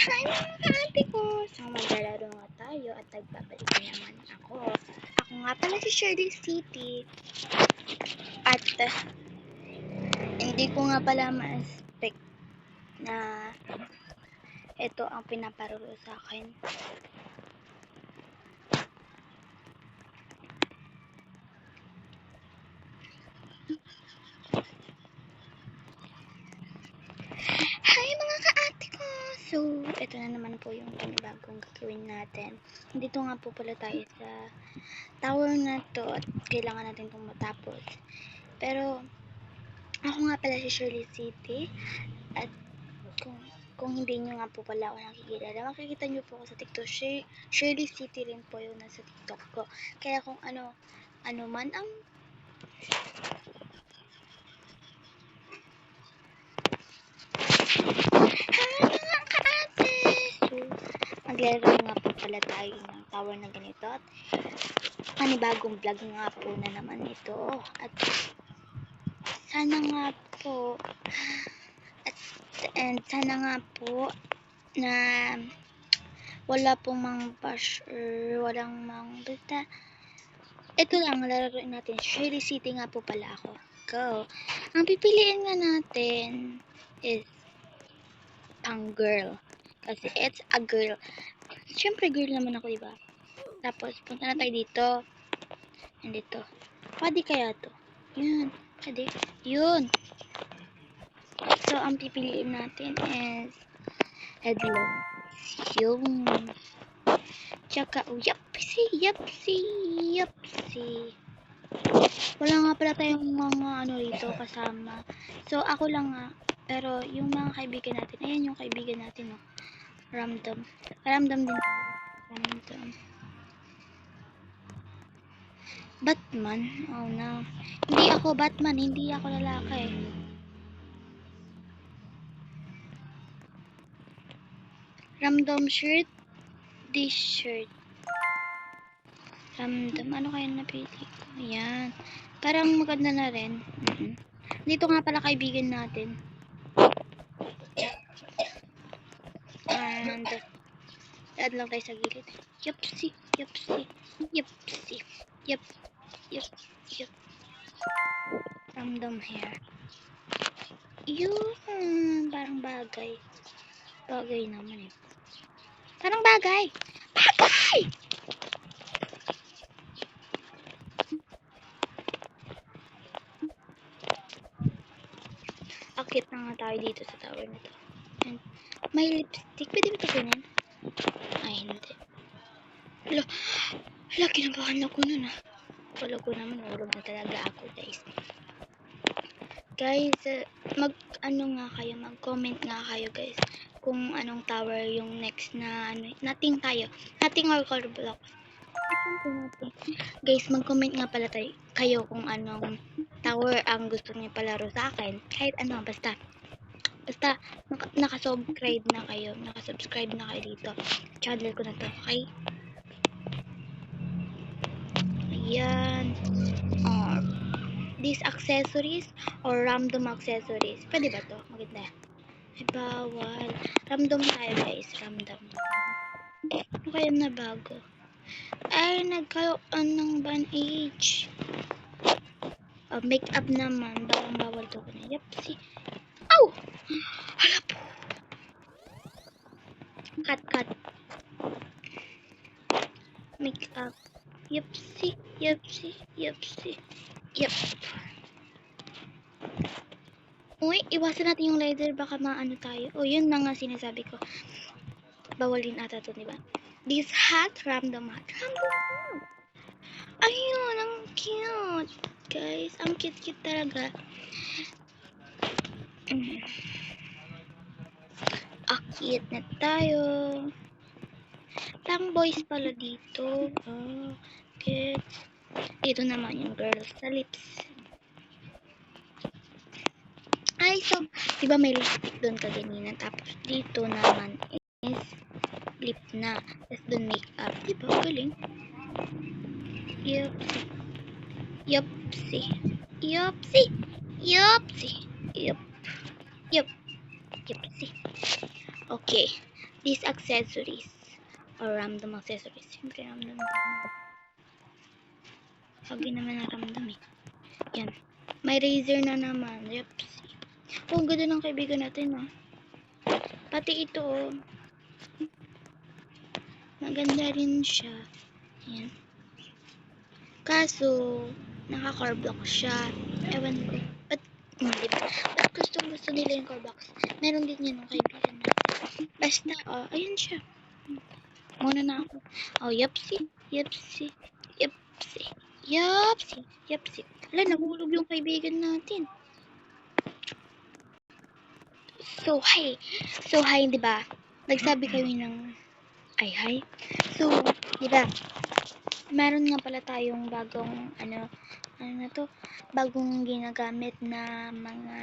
Hi mga ate ko! So maglalaro nga tayo at nagbabalik na naman ako. Ako nga pala si Shirley City. At hindi ko nga pala ma-expect na ito ang pinaparuro sa akin. Hi mga ka-ate ko! So, ito na naman po yung panibagong gagawin natin. Dito nga po pala tayo sa tower na to at kailangan natin itong matapos. Pero, ako nga pala si Shirley City at kung hindi nyo nga po pala ako nakikilala, makikita nyo po ako sa TikTok. Shirley City rin po yung nasa TikTok ko. Kaya kung ano man ang Hi mga ka-ate! So, maglalaro nga po pala tayo ng tower na ganito at panibagong vlog nga po na naman ito. At sana nga po sana nga po na wala pong mang bash or walang mang basta ito lang lalaroin natin. Shirley City nga po pala ako. Go! Ang pipiliin nga natin is ang girl. Kasi it's a girl. Siyempre girl naman ako, diba? Tapos punta na tayo dito. Nandito. Pwede kaya to? Yun. Pwede. Yun. So, ang pipiliin natin is headlock. Yung tsaka yapsi. Wala nga pala tayong mga rito kasama. So, ako lang nga. Pero, yung mga kaibigan natin, ayan yung kaibigan natin, no? Ramdam din. Ramdam. Batman? Oh, no. Hindi ako Batman. Hindi ako lalaki. Ramdam shirt. This shirt. Ramdam. Ano kaya napili ko? Ayan. Parang maganda na rin. Dito nga pala kaibigan natin. And add lang tayo sa gilid. Yapsi. Yup. Ramdam hair. Yun. Parang bagay. Bagay naman eh. Parang bagay! Akit na nga tayo dito sa tower na to. And may lipstick. Pwede ba ito ganyan? Ay, hindi. Hala, kinabahan ako nun ah. Wala ko naman, ulog na talaga ako guys. Guys, mag-comment nga kayo guys. Kung anong tower yung next na nating or color block. Guys, mag-comment nga pala kayo kung anong tower ang gusto niyo palaro sa akin. Kahit ano, basta nakasubscribe na kayo dito. Channel ko na to, okay? Ayan. These accessories or random accessories. Pwede ba to? Maganda. Ay, bawal. Random tayo guys. Random. Ano kaya na bago? Ay, nagkaroon ng ban age. Makeup naman. Bawal to ko na. Yapsi. Ow! Hala po. Cut. Makeup. Yapsi. Yep. Uy, iwasan natin yung laser. Baka maano tayo. O, yun na nga sinasabi ko. Bawal din ata to, diba? This hat, random hat. Ayun, ang cute. Guys, ang cute talaga. Akit na tayo. Pang boys pala dito. Cute. Dito naman yung girls sa lips. Ay, so, diba may lipstick doon kaganina? Tapos dito naman is lip na. Tapos doon makeup. Diba? Galing. Yupsi. Yupsi. Okay. these accessories or random accessories. Siyempre, random. Lagi naman na random eh. Yan. May razor na naman. Yep. Oh, ang ganda ng kaibigan natin, ah. Pati ito, oh. Maganda rin siya. Yan. Kaso, naka-carbox siya. Ewan ko. Ba't, hindi ba? Ba't gusto nila yung carbox? Meron din yan ng kaibigan na. Basta, oh, ayan siya. Muna na ako. Oh, yupsi. Yupsi. Yupsi. Yupsi. Yupsi. Wala, nahulog yung kaibigan natin. So, hi. So, hi, di ba? Nagsabi kayo ng ay, hi. So, di ba? Meron nga pala tayong bagong, ano na to? Bagong ginagamit na mga,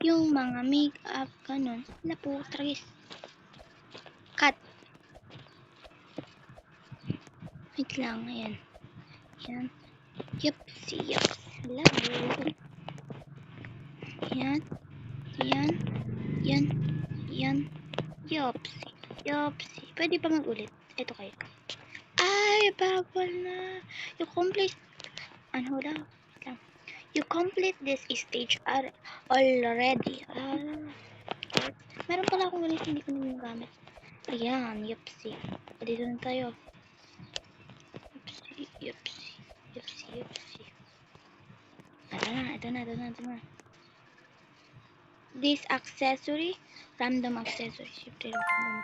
yung mga makeup, ganun. Wala po, trace. Cut. Wait lang, ayan. Yan. Yupsi, yupsi. Hello. Yan. Yan. Yan. Yan. Yupsi. Yupsi. Pwede pa mag-ulit. Ito kayo. Ay, bawal na. You complete, lang. You complete this stage already. Meron pala akong ganito, hindi ko na yung gamit. Ayan, yupsi. Dito na tayo. Yupsi, yupsi, yupsi, yupsi. Ito na. This accessory, random accessory. Siyempre, random.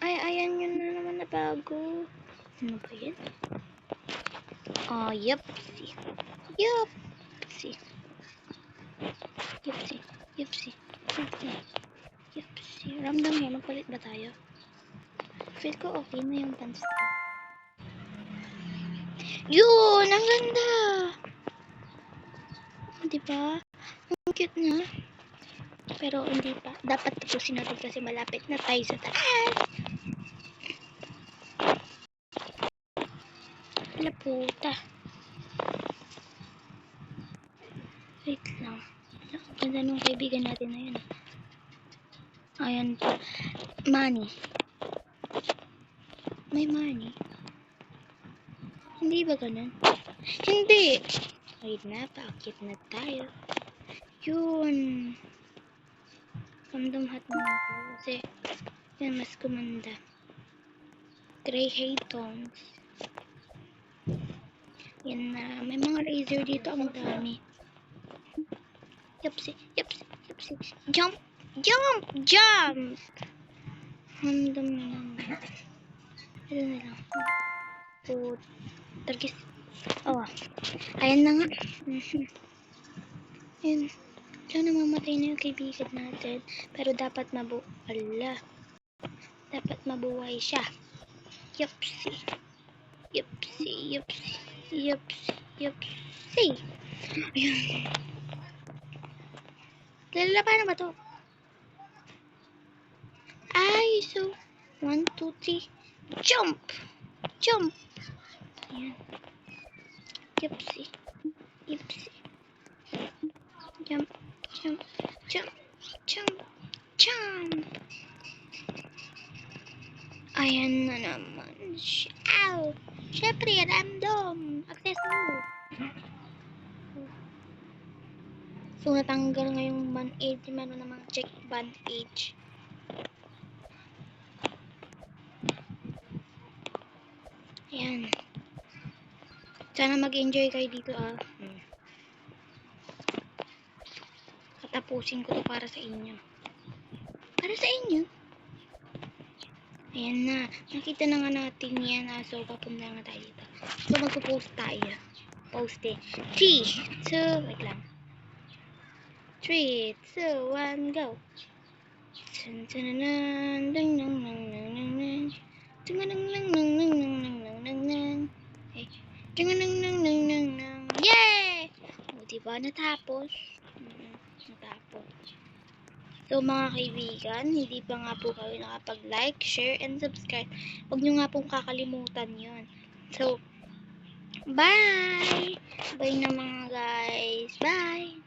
Ay, ayan yun na naman na bago. Ano ba yan? Oh, yupsi. Yupsi. Yupsi. Yupsi. Yupsi. Yupsi. Ramdam niya, magpalit ba tayo? Feel ko okay na yung pants. Yun! Ang ganda! Diba? Ang cute na. Pero hindi pa. Dapat tapusin natin kasi malapit na tayo sa taas. Wala puta. Wait lang. Ang ganda nung kaibigan natin na yun. Ayan po. Money. May money. Hindi ba ganun? Hindi. Wait na, paakit na tayo. Yun. Random hat na ako. Kasi, yan mas kumanda. Gray hay tones. Yan na. May mga razor dito. Ang dami. Yupsi. Yupsi. Yupsi. Jump. Jump. Jump. Random na naman. Ito na lang. Targis. Oh. Ayan na nga. Ayan. Wala na mamatay na yung kaibigan natin. Pero dapat dapat mabuhay siya. Yupsi. Yupsi. Yupsi. Yupsi. Yupsi. Ayun. Lalala, paano ba to? Ay, so 1, 2, 3. Jump! Jump! Ayan. Yupsi. Yupsi. Jump. Jump. Jump. Jump. Jump. Ayan na naman siya. Ow! Siyempre, random. Access mo. So, natanggal ngayong band-aid. Meron namang check band-aid. Ayan. Sana mag-enjoy kayo dito, Tapusin ko to para sa inyo. Para sa inyo. Ayan na. Nakita na nga natin yan. So, papunta nga tayo dito. So, magpo-post tayo. Post eh. 3, 2, wait lang. 3, 2, 1, go. Yay! O, diba? Natapos. So, mga kaibigan, hindi pa nga po kayo nakapag-like, share, and subscribe. Huwag nyo nga pong kakalimutan yun. So, bye! Bye na mga guys. Bye!